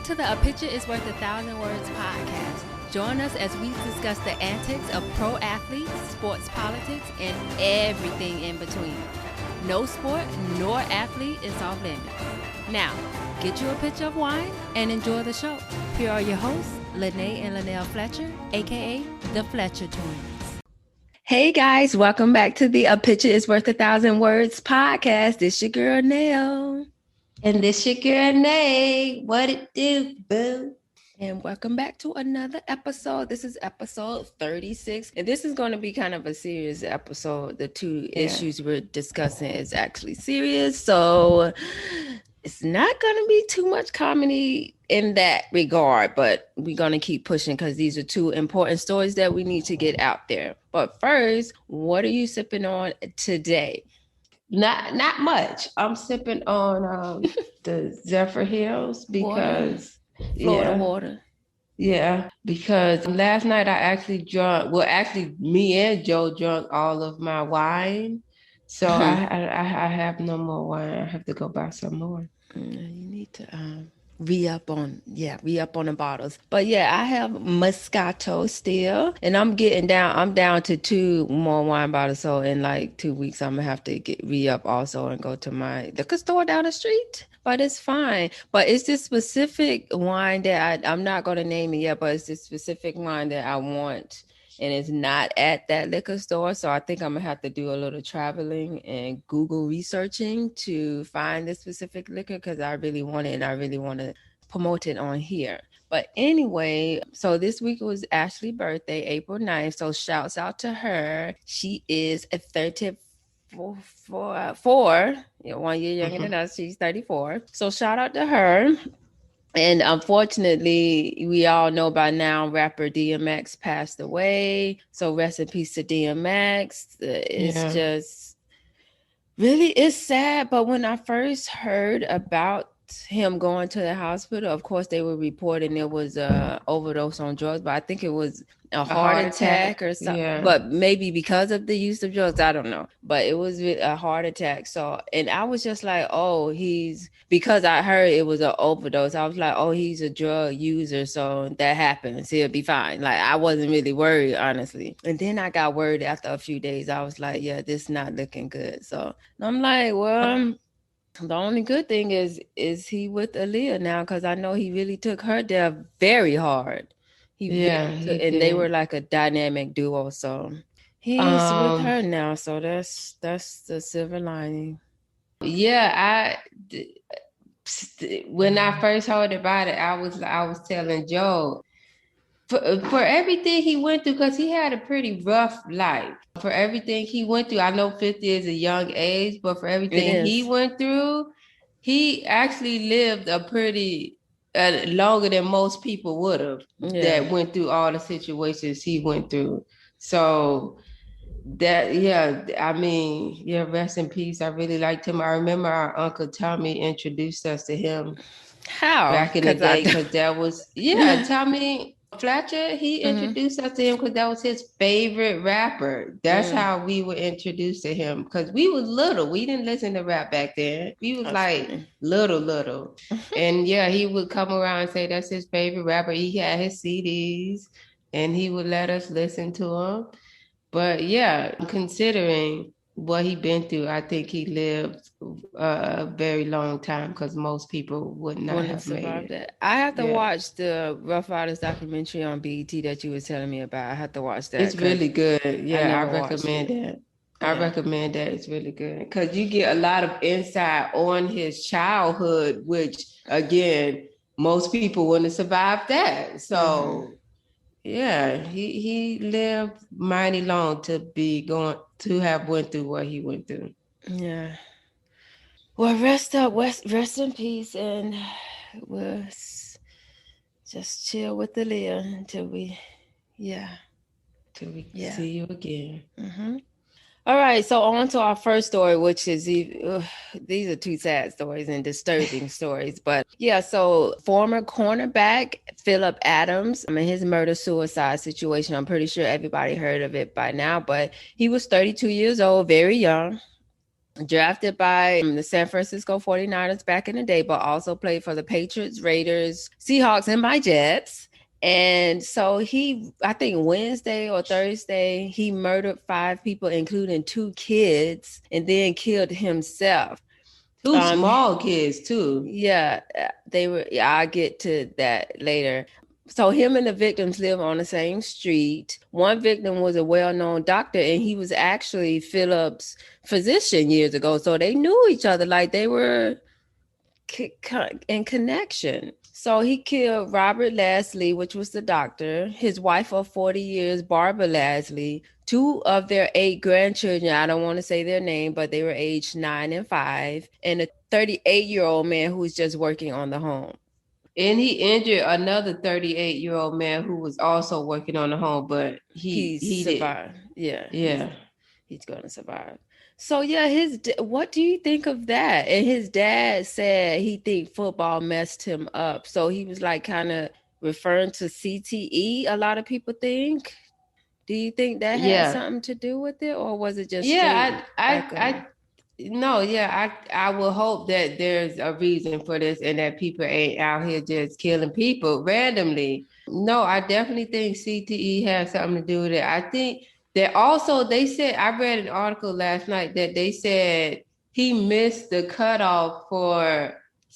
to the A Picture is Worth 1,000 Words podcast. Join us as we discuss the antics of pro athletes, sports politics, and everything in between. No sport nor athlete is off limits. Now, get you a pitcher of wine and enjoy the show. Here are your hosts, Lene and Linnell Fletcher, aka the Fletcher Twins. Hey guys, welcome back to the A Picture is Worth 1,000 Words podcast. This your girl Nell. And this your girl Nay. What it do, boo? And welcome back to another episode. This is episode 36. And this is going to be kind of a serious episode. The two issues we're discussing is actually serious. So it's not going to be too much comedy in that regard. But we're going to keep pushing because these are two important stories that we need to get out there. But first, what are you sipping on today? Not much. I'm sipping on the Zephyr Hills because Florida water. Yeah, because last night I actually drank. Well, actually, me and Joe drank all of my wine, so I have no more wine. I have to go buy some more. You need to re-up on the bottles. But yeah, I have Moscato still, and I'm down to 2 more wine bottles. So in like 2 weeks, I'm gonna have to re-up also and go to my liquor store down the street. But it's fine. But it's this specific wine that I'm not gonna name it yet, but it's this specific wine that I want. And it's not at that liquor store. So I think I'm going to have to do a little traveling and Google researching to find this specific liquor because I really want it and I really want to promote it on here. But anyway, so this week was Ashley's birthday, April 9th. So shouts out to her. She is a 34, 1 year younger than us. She's 34. So shout out to her. And unfortunately, we all know by now, rapper DMX passed away. So rest in peace to DMX. It's just really, it's sad. But when I first heard about him going to the hospital, of course, they were reporting it was an overdose on drugs, but I think it was a heart attack or something. Yeah. But maybe because of the use of drugs, I don't know. But it was a heart attack. So, and I was just like, oh, because I heard it was an overdose. I was like, oh, he's a drug user. So that happens. He'll be fine. Like, I wasn't really worried, honestly. And then I got worried after a few days. I was like, yeah, this is not looking good. So I'm like, well, the only good thing is he with Aaliyah now, because I know he really took her death very hard. And they were like a dynamic duo. So he's with her now. So that's the silver lining. Yeah, when I first heard about it, I was telling Joe for everything he went through, because he had a pretty rough life. For everything he went through, I know 50 is a young age, but for everything he went through, he actually lived a pretty longer than most people would have that went through all the situations he went through. So that, rest in peace. I really liked him. I remember our Uncle Tommy introduced us to him. How? Back in the day, because that was, Tommy Fletcher, he introduced us to him because that was his favorite rapper. That's how we were introduced to him, because we was little. We didn't listen to rap back then. We was little. And he would come around and say that's his favorite rapper. He had his CDs and he would let us listen to him. But considering what he been through, I think he lived a very long time, because most people would not have survived that. I have to watch the Rough Riders documentary on BET that you were telling me about. I have to watch that. It's really good. I recommend that. I recommend that. It's really good because you get a lot of insight on his childhood, which again, most people wouldn't have survived that. So he lived mighty long to have went through what he went through. Yeah. Well, rest in peace, and we'll just chill with Aaliyah until we see you again. Mm-hmm. All right, so on to our first story, which is these are two sad stories and disturbing stories. But so former cornerback Phillip Adams, his murder-suicide situation, I'm pretty sure everybody heard of it by now, but he was 32 years old, very young. drafted by the San Francisco 49ers back in the day, but also played for the Patriots, Raiders, Seahawks, and my Jets. And so I think Wednesday or Thursday, he murdered 5 people, including 2 kids, and then killed himself. 2 small kids too. Yeah, they were. Yeah, I'll get to that later. So him and the victims live on the same street. One victim was a well-known doctor, and he was actually Philip's physician years ago. So they knew each other, like they were in connection. So he killed Robert Leslie, which was the doctor, his wife of 40 years, Barbara Leslie, 2 of their 8 grandchildren. I don't want to say their name, but they were aged 9 and 5, and a 38-year-old man who was just working on the home. And he injured another 38-year-old man who was also working on the home, but he survived. Yeah. He's going to survive. So yeah, what do you think of that? And his dad said he think football messed him up. So he was like kind of referring to CTE. A lot of people think. Do you think that had something to do with it, or was it just I will hope that there's a reason for this and that people ain't out here just killing people randomly. No, I definitely think CTE has something to do with it. I think that also they said, I read an article last night that they said he missed the cutoff for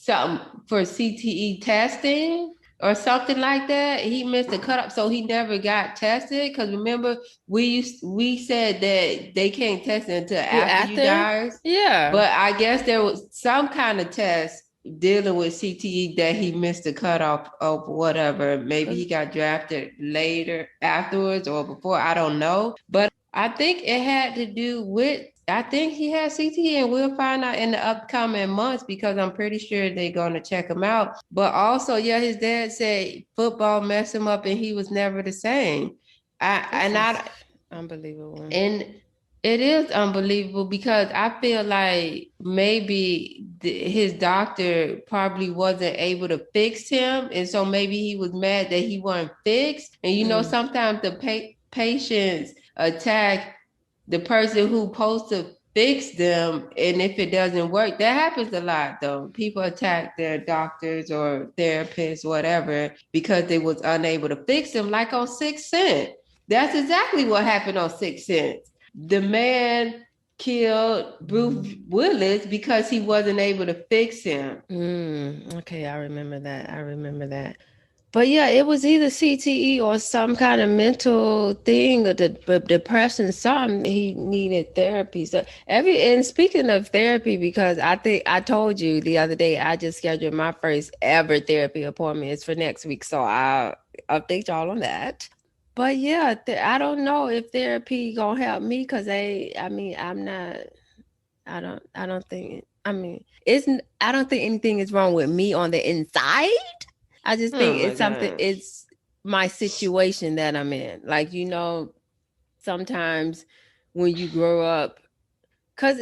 CTE testing or something like that. He missed the cutoff, so he never got tested. Because remember, we said that they can't test it until after you die. Yeah. But I guess there was some kind of test dealing with CTE that he missed the cutoff of whatever. Maybe he got drafted later afterwards or before. I don't know. But I think it had to do with, I think he had CTE, and we'll find out in the upcoming months because I'm pretty sure they're going to check him out. But also, yeah, his dad said football messed him up and he was never the same. Unbelievable. And it is unbelievable because I feel like maybe his doctor probably wasn't able to fix him. And so maybe he was mad that he wasn't fixed. And, you know, sometimes the patients attack the person who's supposed to fix them. And if it doesn't work, that happens a lot, though. People attack their doctors or therapists, whatever, because they was unable to fix them, like on 6th Sense. That's exactly what happened on 6th Sense. The man killed Bruce Willis because he wasn't able to fix him. Okay, I remember that. But yeah, it was either CTE or some kind of mental thing, or the depression, something. He needed therapy. So and speaking of therapy, because I think I told you the other day, I just scheduled my first ever therapy appointment. It's for next week, so I'll update y'all on that. But yeah, I don't know if therapy gonna help me, because I'm not. I don't think. I don't think anything is wrong with me on the inside. I just think it's something. It's my situation that I'm in. Like, you know, sometimes when you grow up, because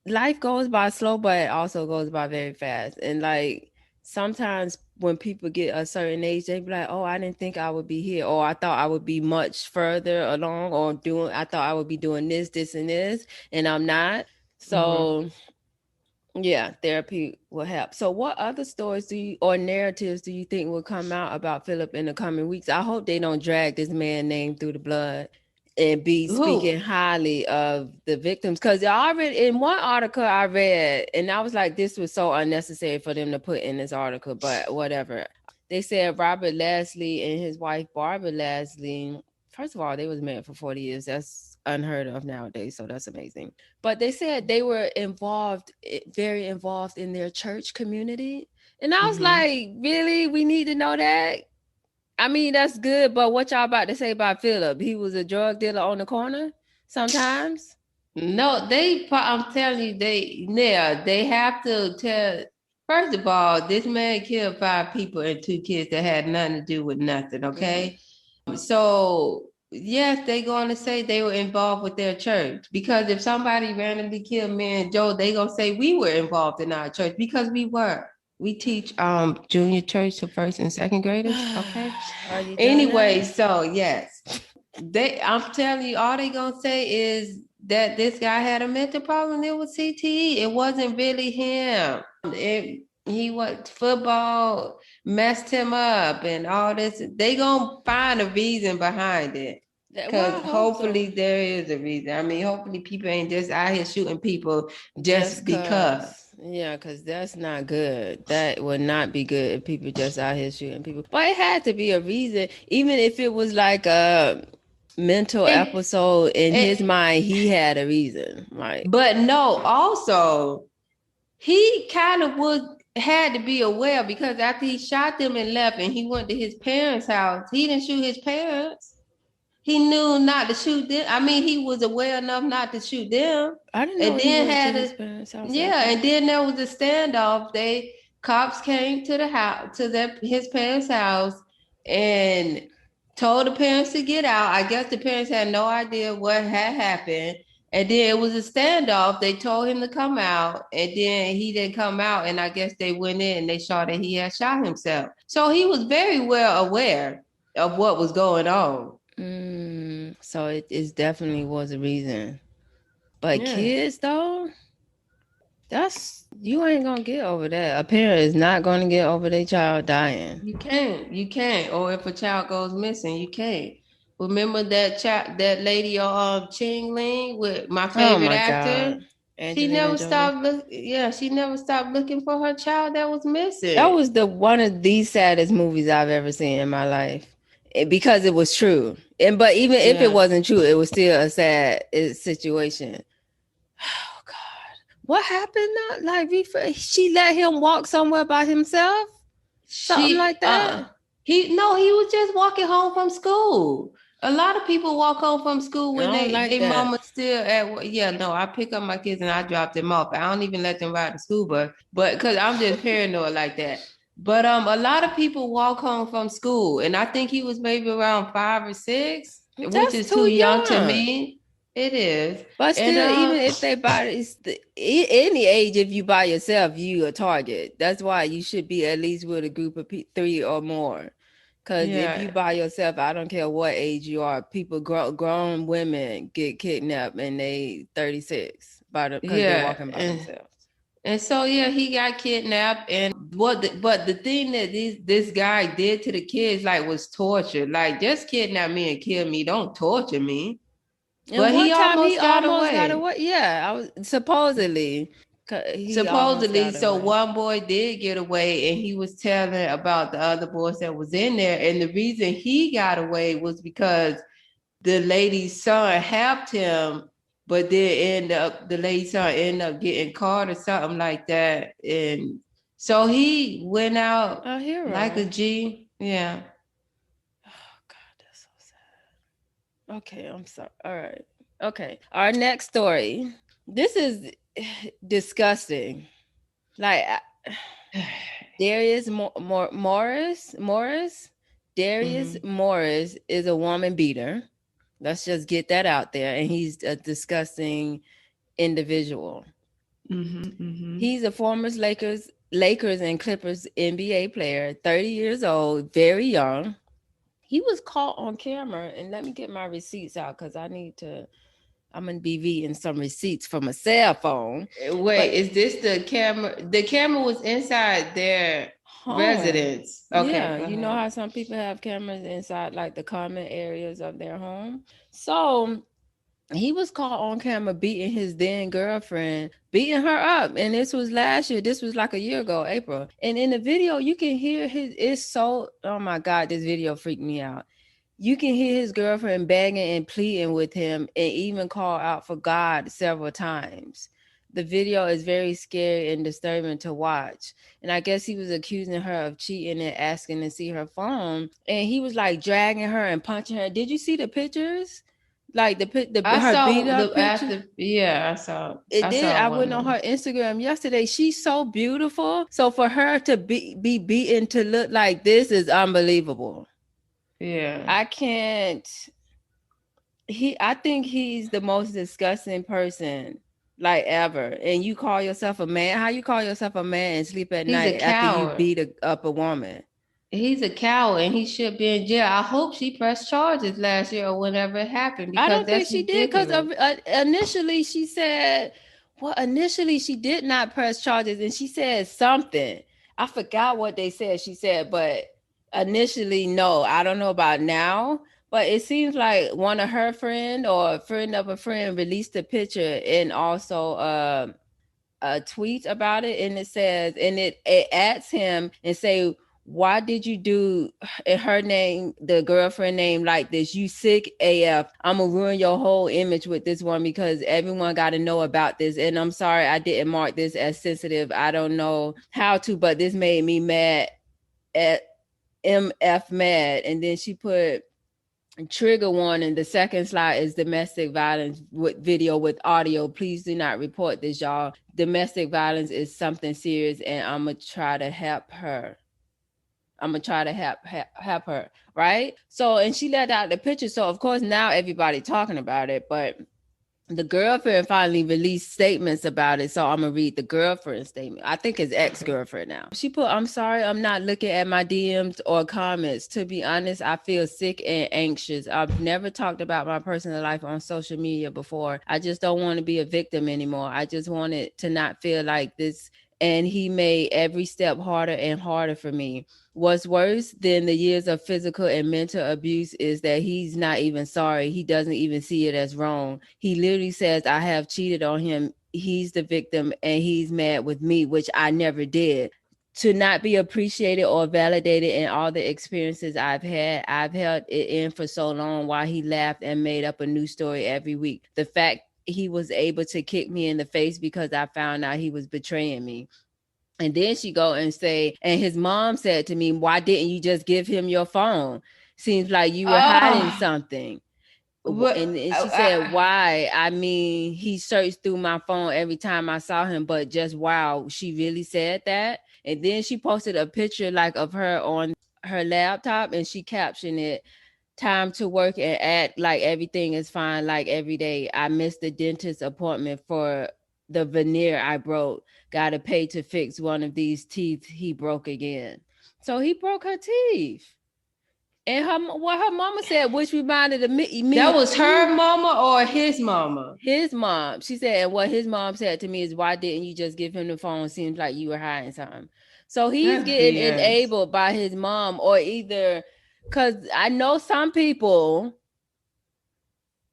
life goes by slow, but it also goes by very fast. And like sometimes when people get a certain age, they be like, "Oh, I didn't think I would be here," or "I thought I would be much further along," or I thought I would be doing this, and this, and I'm not. So. Yeah, therapy will help. So what other stories or narratives do you think will come out about Phillip in the coming weeks? I hope they don't drag this man's name through the blood and be speaking highly of the victims. Because already in one article I read, and I was like, this was so unnecessary for them to put in this article, but whatever. They said Robert Leslie and his wife Barbara Leslie, first of all, they was married for 40 years. That's unheard of nowadays, so that's amazing. But they said they were very involved in their church community, and I was like, really, we need to know that? I mean, that's good, but what y'all about to say about Phillip? He was a drug dealer on the corner sometimes? No, I'm telling you, they have to tell. First of all, this man killed 5 people and 2 kids that had nothing to do with nothing, okay? So yes, they're going to say they were involved with their church, because if somebody randomly killed me and Joe, they going to say we were involved in our church, because we were. We teach junior church to 1st and 2nd graders, okay? Anyway, so yes, I'm telling you, all they going to say is that this guy had a mental problem. It was CTE. It wasn't really him. He what football messed him up and all this. They gonna find a reason behind it. Well, I Because hope so. hopefully there is a reason. I mean, hopefully people ain't just out here shooting people Just just because. yeah, because that's not good. That would not be good if people just out here shooting people. But it had to be a reason, even if it was like a mental And, episode in and his mind, he had a reason. Like, but no, also he kind of had to be aware because after he shot them and left and he went to his parents' house, he didn't shoot his parents. He knew not to shoot them. I mean, he was aware enough not to shoot them. I didn't know And he then went to had his a parents' house yeah, after. and then there was a standoff. Cops came to the house his parents' house and told the parents to get out. I guess the parents had no idea what had happened. And then it was a standoff. They told him to come out, and then he didn't come out. And I guess they went in and they saw that he had shot himself. So he was very well aware of what was going on. So it definitely was a reason. But Yeah. kids, though, you ain't gonna get over that. A parent is not gonna get over their child dying. You can't. Or if a child goes missing, you can't. Remember that lady on Ching Ling with my Oh favorite my actor? God. Angelina Jolie. She never stopped looking for her child that was That missing. was the one of the saddest movies I've ever seen in my life. Because it was true. But even if it Yeah. wasn't true, it was still a sad situation. Oh God. What happened now? Like she let him walk somewhere by himself? Something She like that? he no, he was just walking home from school. A lot of people walk home from school I when don't like they that. mama still at work. Yeah, no, I pick up my kids and I drop them off. I don't even let them ride the school bus, but because I'm just paranoid like that. But a lot of people walk home from school, and I think he was maybe around 5 or 6, which That's is too too young to young. me. It is, But and still, even if they bodies, any age, if you by yourself, you a target. That's why you should be at least with a group of three or more. Because if you yeah, by yourself, I don't care what age you are, people, grown women get kidnapped and they 36 because they yeah, walking by themselves. and so yeah, he got kidnapped, and but the thing that this guy did to the kids like was torture. Like just kidnap me and kill me, don't torture me. And But he one time he almost got almost got away. away. Yeah, I was supposedly he almost Supposedly, got so away. one boy did get away, and he was telling about the other boys that was in there. And the reason he got away was because the lady's son helped him, but then the lady's son ended up getting caught or something like that. And so he went out A like a hero. G. Yeah. Oh God, that's so sad. Okay, I'm sorry. All right. Okay. Our next story. This is disgusting. Like Darius Morris. Darius Mm-hmm. Morris is a woman beater. Let's just get that out there. And he's a disgusting individual. Mm-hmm. Mm-hmm. He's a former Lakers and Clippers NBA player, 30 years old, very young. He was caught on camera, and let me get my receipts out because I'm gonna be reading some receipts from a cell phone. Wait, But is this the camera? The camera was inside their home. residence. Okay, Yeah, go you know ahead. how some people have cameras inside like the common areas of their home. So he was caught on camera beating his then girlfriend, beating her up. And this was last year. This was like a year ago, April. And in the video, you can hear oh my God, this video freaked me out. You can hear his girlfriend begging and pleading with him and even call out for God several times. The video is very scary and disturbing to watch. And I guess he was accusing her of cheating and asking to see her phone. And he was like dragging her and punching her. Did you see the pictures? Like I her beat saw up the picture. after. Yeah, It I did. saw I one went of on them. her Instagram yesterday. She's so beautiful. So for her to be beaten to look like this is unbelievable. Yeah, I can't. I think he's the most disgusting person like ever. And you call yourself a man? How you call yourself a man and sleep at he's a night after you coward. beat up a woman? He's a coward and he should be in jail. I hope she pressed charges last year or whenever it happened I because don't think that's she did because ridiculous. initially she said, well, initially she did not press charges and she said something. I forgot what they said she said, but initially, no. I don't know about now, but it seems like one of her friend or a friend of a friend released a picture and also a tweet about it, and it says, and it adds him and say, why did you do her name, the girlfriend name, like this? You sick AF. I'm gonna ruin your whole image with this one because everyone got to know about this. And I'm sorry I didn't mark this as sensitive. I don't know how to, but this made me mad at MF mad. And then she put trigger warning. The second slide is domestic violence with video with audio. Please do not report this, y'all. Domestic violence is something serious, and I'm gonna try to help her. I'm gonna try to help her, right? So, and she let out the picture. So, of course, now everybody talking about it, but the girlfriend finally released statements about it. So I'm gonna read the girlfriend statement. I think it's ex-girlfriend now. She put, I'm sorry, I'm not looking at my DMs or comments. To be honest, I feel sick and anxious. I've never talked about my personal life on social media before. I just don't want to be a victim anymore. I just wanted to not feel like this. And he made every step harder and harder for me. What's worse than the years of physical and mental abuse is that he's not even sorry. He doesn't even see it as wrong. He literally says, I have cheated on him. He's the victim and he's mad with me, which I never did. To not be appreciated or validated in all the experiences I've had, I've held it in for so long while he laughed and made up a new story every week. The fact he was able to kick me in the face because I found out he was betraying me. And then she go and say, and his mom said to me, why didn't you just give him your phone? Seems like you were hiding Oh, something. what? And she said, why? I mean, he searched through my phone every time I saw him, but just wow, she really said that. And then she posted a picture like of her on her laptop and she captioned it, time to work and act like everything is fine, like every day. I missed the dentist appointment for the veneer I broke. Gotta pay to fix one of these teeth he broke again. So he broke her teeth. And what her mama said, which reminded me That of was you, her mama or his mama? his mom. She said, and what his mom said to me is, why didn't you just give him the phone? Seems like you were hiding something. So he's That's getting BS. enabled by his mom, or either, because I know some people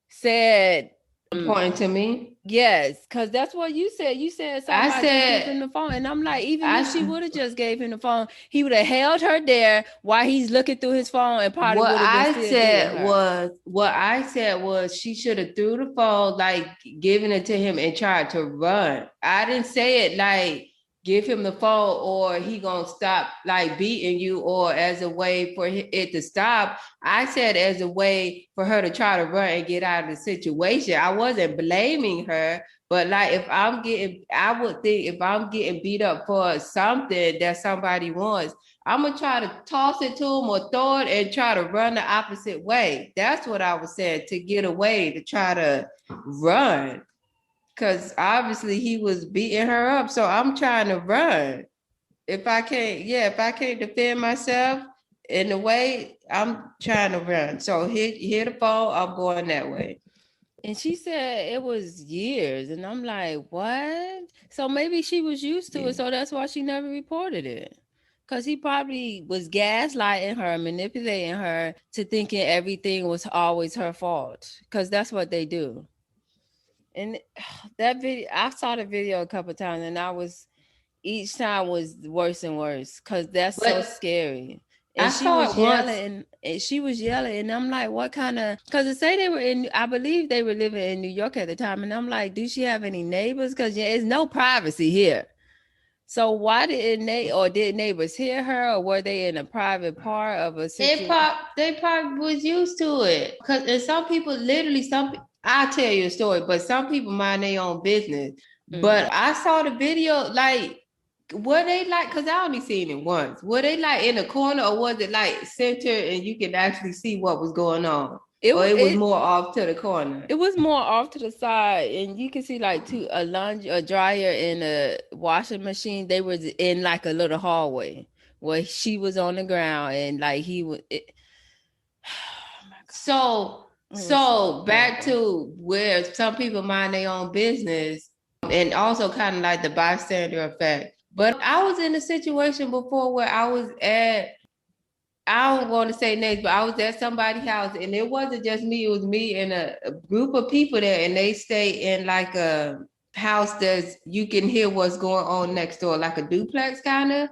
said, Important to me. yes, because that's what you said. You said something I about just give him said, the phone. And I'm like, even if she I would have just gave him the phone, he would have held her there while he's looking through his phone and probably would have been still beating her. what I said was she should have threw the phone, like giving it to him and tried to run. I didn't say it like give him the phone or he gonna stop like beating you or as a way for it to stop. I said as a way for her to try to run and get out of the situation. I wasn't blaming her. But like if I'm getting, I would think if I'm getting beat up for something that somebody wants, I'm gonna try to toss it to him or throw it and try to run the opposite way. That's what I was saying, to get away, to try to run. Cause obviously he was beating her up. So I'm trying to run. If I can't defend myself in the way, I'm trying to run. So hit the phone, I'm going that way. And she said it was years. And I'm like, what? So maybe she was used to Yeah. it. So that's why she never reported it. Because he probably was gaslighting her, manipulating her to thinking everything was always her fault. Because that's what they do. And that video, I saw the video a couple times and each time was worse and worse because that's so But scary. And I she saw was it once. yelling, and she was yelling, and I'm like, what kind of? Because they say they were in, I believe they were living in New York at the time, and I'm like, do she have any neighbors? Because there's no privacy here. So why did neighbors hear her, or were they in a private part of a situation? They probably was used to it. Cause and some people literally I'll tell you a story, but some people mind their own business. Mm-hmm. But I saw the video, like were they like, cause I only seen it once. Were they like in a corner or was it like center and you could actually see what was going on? Or it was more off to the corner? It was more off to the side, and you can see like a dryer, and a washing machine. They was in like a little hallway, where she was on the ground and like he was. So back to where some people mind their own business, and also kind of like the bystander effect. But I was in a situation before where I was at, I don't want to say names, but I was at somebody's house, and it wasn't just me, it was me and a group of people there, and they stay in like a house that's, you can hear what's going on next door, like a duplex kind of.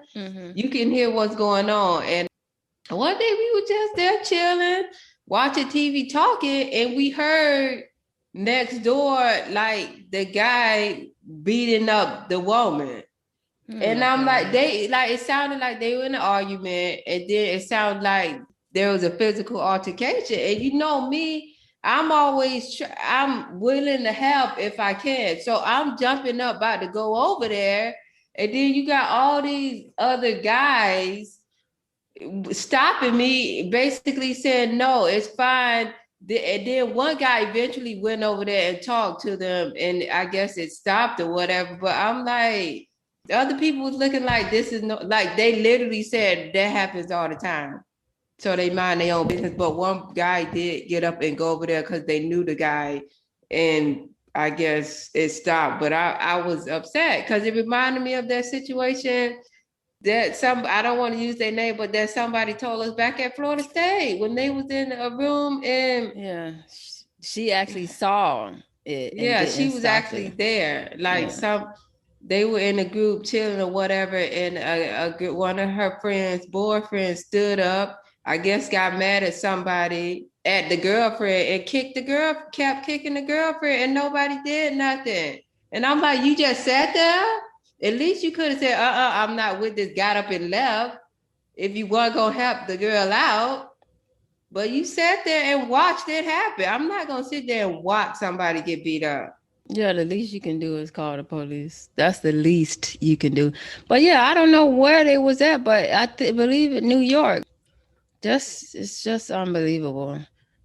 You can hear what's going on. And one day we were just there chilling, watching TV, talking, and we heard next door like the guy beating up the woman. And I'm like, it sounded like they were in an argument, and then it sounded like there was a physical altercation. And you know me, I'm always I'm willing to help if I can. So I'm jumping up about to go over there, and then you got all these other guys stopping me, basically saying, no, it's fine. And then one guy eventually went over there and talked to them, and I guess it stopped or whatever. But I'm like, the other people was looking like this is no, like they literally said that happens all the time. So they mind their own business. But one guy did get up and go over there because they knew the guy, and I guess it stopped. But I was upset because it reminded me of that situation that I don't want to use their name, but that somebody told us back at Florida State when they was in a room, and she actually saw it. Yeah, she was actually there. Like they were in a group chilling or whatever, and one of her friends' boyfriend stood up, I guess got mad at somebody, at the girlfriend, and kept kicking the girlfriend, and nobody did nothing. And I'm like, you just sat there? At least you could have said, I'm not with this, got up and left, if you weren't gonna help the girl out. But you sat there and watched it happen. I'm not gonna sit there and watch somebody get beat up. Yeah, the least you can do is call the police. That's the least you can do. But yeah, I don't know where they was at, but I believe in New York. It's just unbelievable.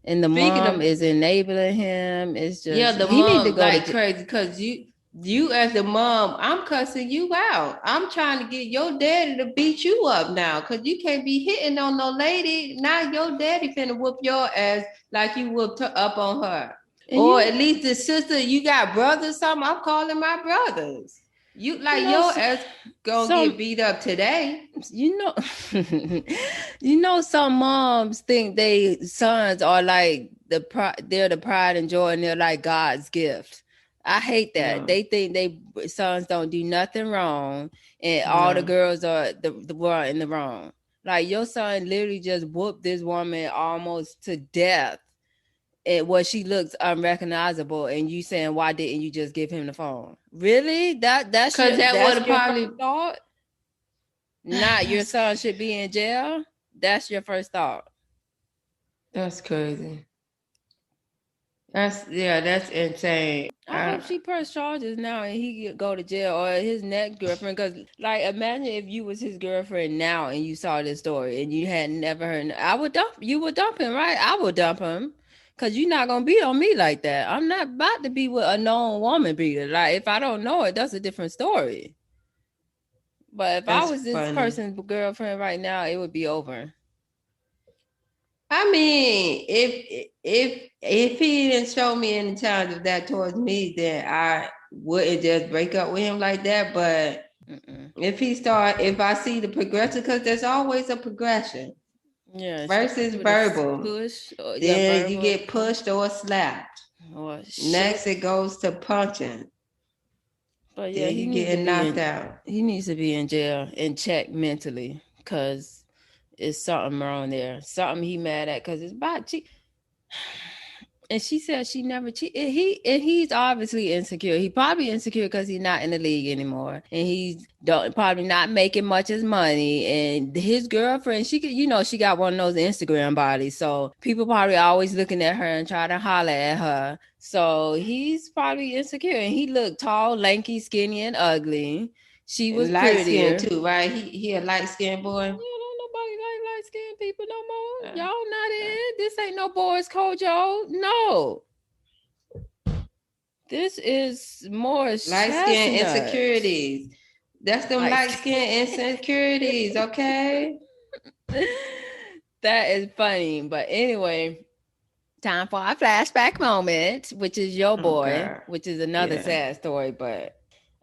And the mom is enabling him. It's just the he mom need to go like crazy because you as the mom, I'm cussing you out. I'm trying to get your daddy to beat you up now because you can't be hitting on no lady. Now your daddy finna whoop your ass like you whooped her up on her. Or at least the sister, you got brothers, something. I'm calling my brothers. You like your ass gonna get beat up today. You know, some moms think they sons are like they're the pride and joy, and they're like God's gift. I hate that. They think they sons don't do nothing wrong, and all the girls are the one in the wrong. Like your son literally just whooped this woman almost to death, and where she looks unrecognizable, and you saying, why didn't you just give him the phone? Really? That's because that would have probably thought. Not your son should be in jail. That's your first thought. That's crazy. That's insane. I hope she press charges now and he go to jail, or his next girlfriend. Because like, imagine if you was his girlfriend now and you saw this story and you had never heard. You would dump him, right? I would dump him. Cause you're not gonna beat on me like that. I'm not about to be with a known woman beater. Like, if I don't know it, that's a different story. But if I was this person's girlfriend right now, it would be over. I mean, if he didn't show me any signs of that towards me, then I wouldn't just break up with him like that. But if I see the progression, because there's always a progression. Yeah. Versus verbal. Then you get pushed or slapped. Next, it goes to punching. But yeah, he getting knocked out. He needs to be in jail and checked mentally, because it's something wrong there. Something he mad at, because it's about and she said she never cheated. He's obviously insecure. He probably insecure because he's not in the league anymore, and he's probably not making much as money. And his girlfriend, she got one of those Instagram bodies, so people probably always looking at her and try to holler at her. So he's probably insecure, and he looked tall, lanky, skinny, and ugly. She was light skinned too, right? He a light skinned boy. Skin people no more. Y'all not in. This ain't no boys code, y'all. No. This is more light skin insecurities. That's them light skin insecurities, okay? That is funny. But anyway, time for our flashback moment, which is your boy, God. which is another sad story, but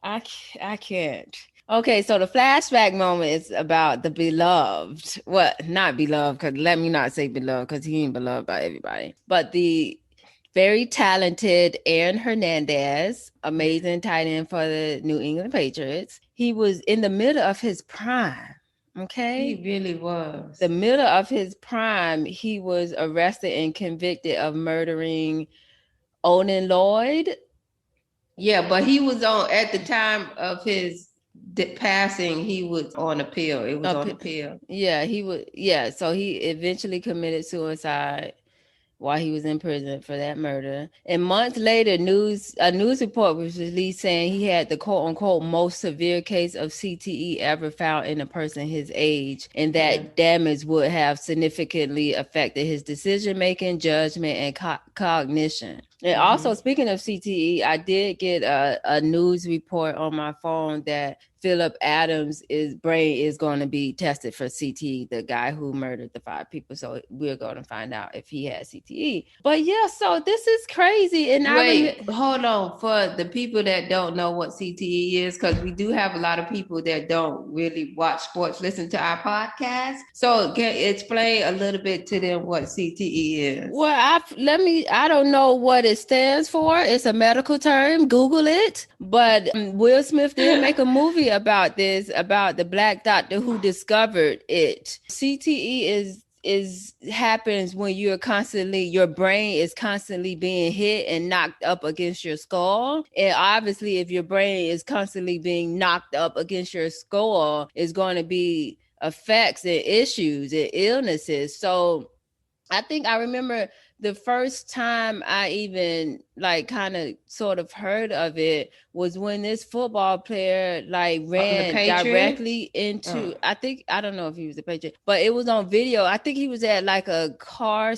I can't. Okay, so the flashback moment is about the beloved. Well, not beloved, because let me not say beloved, because he ain't beloved by everybody. But the very talented Aaron Hernandez, amazing tight end for the New England Patriots. He was in the middle of his prime. Okay. He really was. The middle of his prime, he was arrested and convicted of murdering Onan Lloyd. Yeah, but he was on at the time of his passing. He was on appeal. It was on appeal. Yeah, he was. Yeah, so he eventually committed suicide while he was in prison for that murder. And months later, a news report was released saying he had the quote unquote most severe case of CTE ever found in a person his age, and that damage would have significantly affected his decision making, judgment, and cognition. And also, speaking of CTE, I did get a news report on my phone that Phillip Adams' brain is going to be tested for CTE, the guy who murdered the 5 people. So we're going to find out if he has CTE. But yeah, so this is crazy. And hold on, for the people that don't know what CTE is, because we do have a lot of people that don't really watch sports, listen to our podcast. So can you explain a little bit to them what CTE is? Well, I don't know what it stands for. It's a medical term. Google it. But Will Smith did make a movie about this, about the black doctor who discovered it. CTE happens when your brain is constantly being hit and knocked up against your skull. And obviously, if your brain is constantly being knocked up against your skull, it's going to be effects and issues and illnesses. So I think I remember the first time I even kind of sort of heard of it was when this football player ran directly into, I don't know if he was a Patriot, but it was on video. I think he was at a car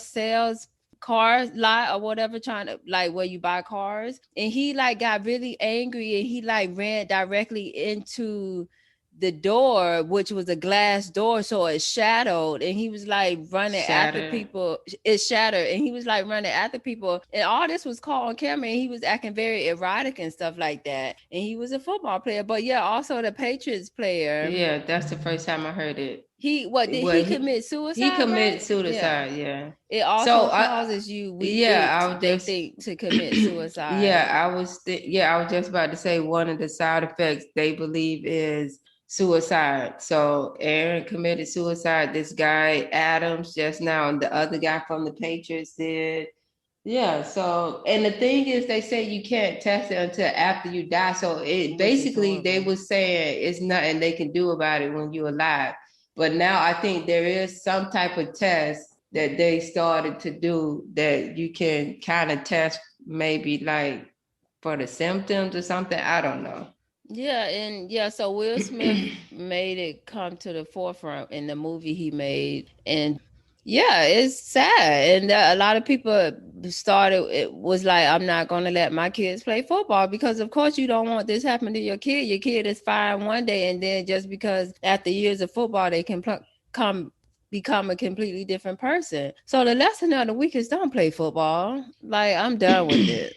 lot or whatever, trying to where you buy cars. And he got really angry and he ran directly into the door, which was a glass door, so it shattered, and he was running after people. It shattered, and he was running after people, and all this was caught on camera, and he was acting very erotic and stuff like that. And he was a football player, but yeah, also the Patriots player. Yeah, that's the first time I heard it. He commit suicide? He committed suicide. Yeah. It also causes you, they think, to commit suicide. I was just about to say one of the side effects they believe is suicide. So Aaron committed suicide. This guy Adams just now, and the other guy from the Patriots did. Yeah. So, and the thing is, they say you can't test it until after you die. So basically they were saying it's nothing they can do about it when you're alive. But now I think there is some type of test that they started to do that you can kind of test, maybe for the symptoms or something. I don't know. Yeah, and so Will Smith made it come to the forefront in the movie he made, and yeah, it's sad. And a lot of people was I'm not going to let my kids play football, because of course you don't want this happening to your kid. Your kid is fine one day, and then just because after years of football they can become a completely different person. So the lesson of the week is don't play football. I'm done with it.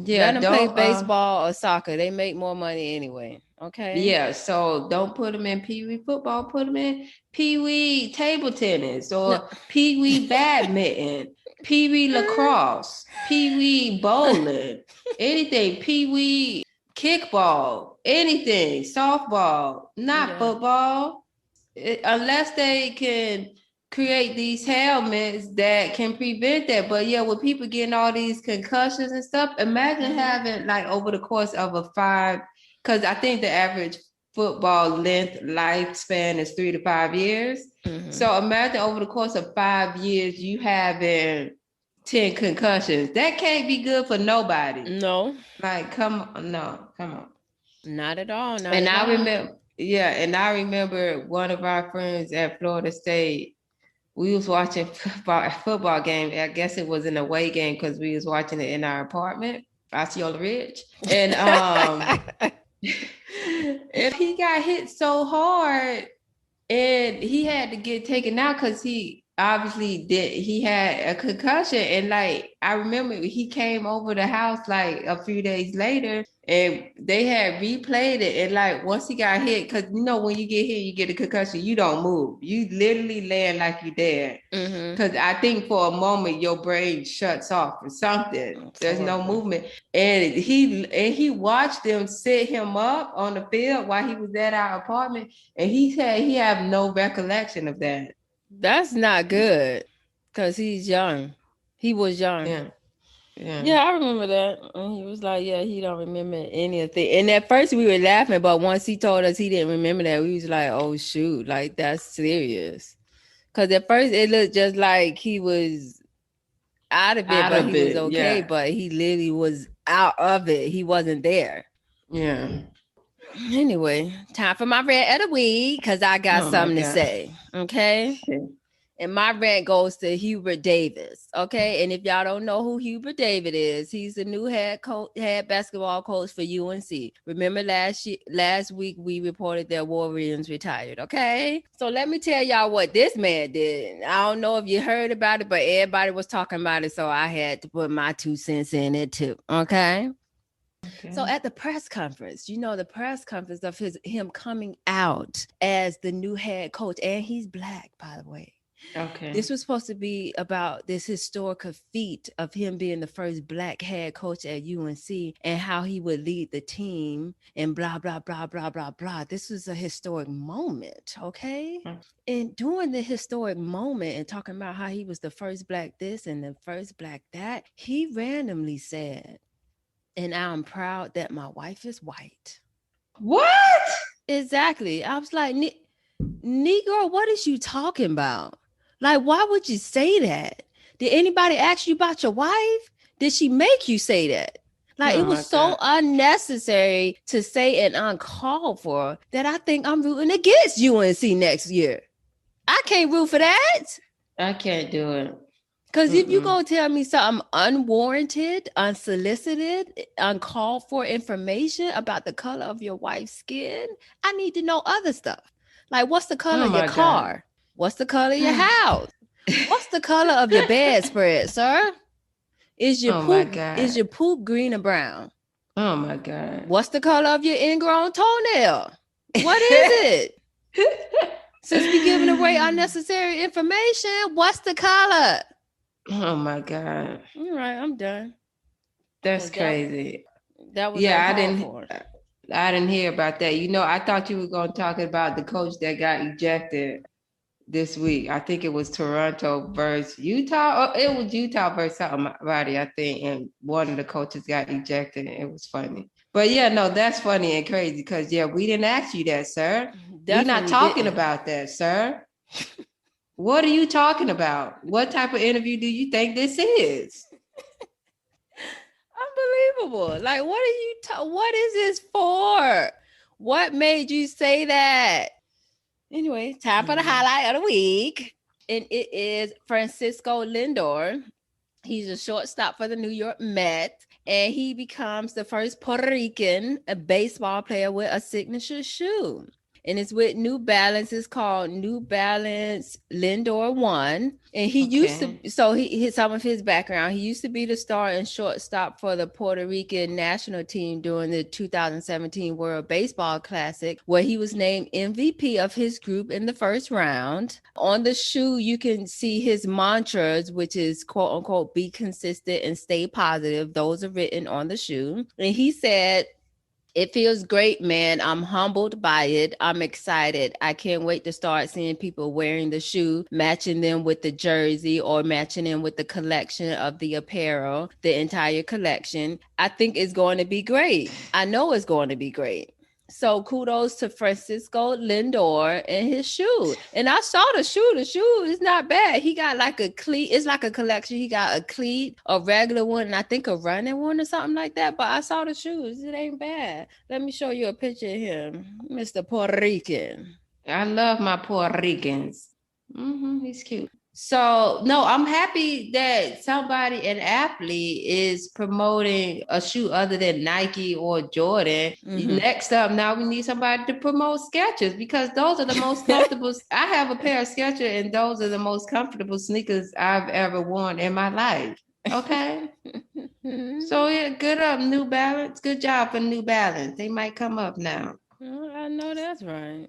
Yeah, let them play baseball or soccer. They make more money anyway. Okay. Yeah, so don't put them in Pee Wee football. Put them in Pee Wee table tennis or Pee Wee badminton, Pee Wee lacrosse, Pee Wee bowling, anything. Pee Wee kickball, anything. Softball, not football. Unless they can create these helmets that can prevent that. But yeah, with people getting all these concussions and stuff, imagine having over the course of a 5, because I think the average football lifespan is 3 to 5 years. So imagine over the course of 5 years you having 10 concussions. That can't be good for nobody. No. Come on. Not at all. I remember one of our friends at Florida State. We was watching a football game. I guess it was an away game because we was watching it in our apartment, Osceola Ridge. And and he got got hit so hard and he had to get taken out because he obviously he had a concussion. And like, I remember he came over the house like a few days later and they had replayed it. And like, once he got hit, because you know, when you get hit, you get a concussion, you don't move. You literally land like you're dead. Because I think for a moment your brain shuts off or something. There's no movement. And he watched them set him up on the field while he was at our apartment. And he said he have no recollection of that. That's not good because he's young. He was young. Yeah, I remember that. And he was like, yeah, he don't remember anything. And at first we were laughing, but once he told us he didn't remember that, we was like, oh, shoot, like that's serious. Because at first it looked just like he was out of it, but he was okay. Yeah. But he literally was out of it. He wasn't there. Yeah. Anyway, time for my rant of the week because I got something to say. Okay. And my rant goes to Hubert Davis. Okay. And if y'all don't know who Hubert Davis is, he's the new head basketball coach for UNC. Remember last week we reported that Warriors retired. Okay. So let me tell y'all what this man did. I don't know if you heard about it, but everybody was talking about it. So I had to put my 2 cents in it too. Okay. So at the press conference, the press conference of him coming out as the new head coach, and he's black, by the way. Okay. This was supposed to be about this historical feat of him being the first black head coach at UNC and how he would lead the team and blah, blah, blah, blah, blah, blah. This was a historic moment, okay? And during the historic moment and talking about how he was the first black this and the first black that, he randomly said, and I'm proud that my wife is white. What? Exactly. I was like, Negro, what is you talking about? Like, why would you say that? Did anybody ask you about your wife? Did she make you say that? Like, it was so unnecessary to say and uncalled for that I think I'm rooting against UNC next year. I can't root for that. I can't do it. Because if you go tell me something unwarranted, unsolicited, uncalled for information about the color of your wife's skin, I need to know other stuff. Like, what's the color of your car? What's the color of your house? What's the color of your bedspread, sir? Is your poop green or brown? Oh my God. What's the color of your ingrown toenail? What is it? Since we're giving away unnecessary information, what's the color? Oh my God. All right, I'm done. That's crazy. That was I didn't hear about that. I thought you were going to talk about the coach that got ejected this week. I think it was Toronto versus Utah. It was Utah versus somebody, I think, and one of the coaches got ejected. It was funny. But yeah, no, that's funny and crazy because we didn't ask you that, sir. We're not talking about that, sir. What are you talking about? What type of interview do you think this is? Unbelievable. Like, what is this for? What made you say that? Anyway, time for the highlight of the week. And it is Francisco Lindor. He's a shortstop for the New York Mets. And he becomes the first Puerto Rican baseball player with a signature shoe. And it's with New Balance. It's called New Balance Lindor 1. And he used to, so he some of his background. He used to be the starting shortstop for the Puerto Rican national team during the 2017 World Baseball Classic, where he was named MVP of his group in the first round. On the shoe, you can see his mantras, which is quote unquote, be consistent and stay positive. Those are written on the shoe. And he said, it feels great, man. I'm humbled by it. I'm excited. I can't wait to start seeing people wearing the shoe, matching them with the jersey or matching them with the collection of the apparel, the entire collection. I think it's going to be great. I know it's going to be great. So kudos to Francisco Lindor and his shoe. And I saw the shoe. The shoe is not bad. He got like a cleat. It's like a collection. He got a cleat, a regular one, and I think a running one or something like that. But I saw the shoes. It ain't bad. Let me show you a picture of him, Mr. Puerto Rican. I love my Puerto Ricans. He's cute. So no, I'm happy that somebody, an athlete, is promoting a shoe other than Nike or Jordan. Next up, now we need somebody to promote Skechers, because those are the most comfortable. I have a pair of Skechers, and those are the most comfortable sneakers I've ever worn in my life. Okay. So yeah, good up, New Balance. Good job for New Balance. They might come up now. Oh, I know that's right.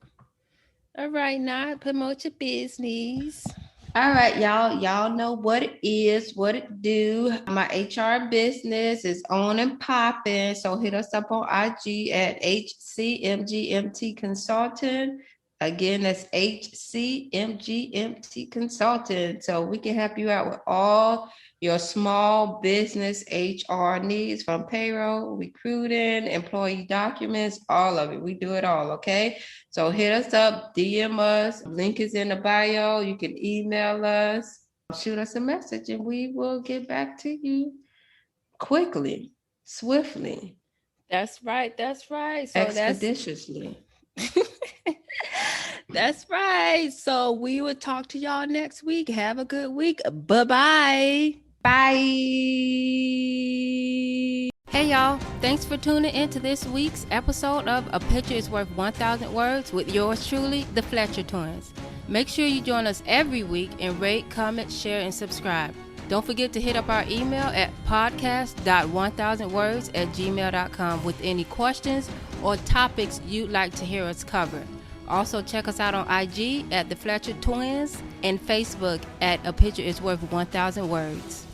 All right, now promote your business. All right, y'all. Y'all know what it is, what it do. My HR business is on and popping. So hit us up on IG at HCMGMT Consultant. Again, that's HCMGMT Consultant. So we can help you out with all your small business HR needs, from payroll, recruiting, employee documents, all of it. We do it all, okay? So hit us up, DM us. Link is in the bio. You can email us, shoot us a message, and we will get back to you quickly, swiftly. That's right. That's right. So expeditiously. That's right. So we will talk to y'all next week. Have a good week. Bye-bye. Bye. Hey y'all, thanks for tuning in to this week's episode of A Picture is Worth 1,000 Words with yours truly, the Fletcher Twins. Make sure you join us every week and rate, comment, share, and subscribe. Don't forget to hit up our email at podcast.1000words@gmail.com with any questions or topics you'd like to hear us cover. Also, check us out on IG at the Fletcher Twins and Facebook at A Picture is Worth 1,000 Words.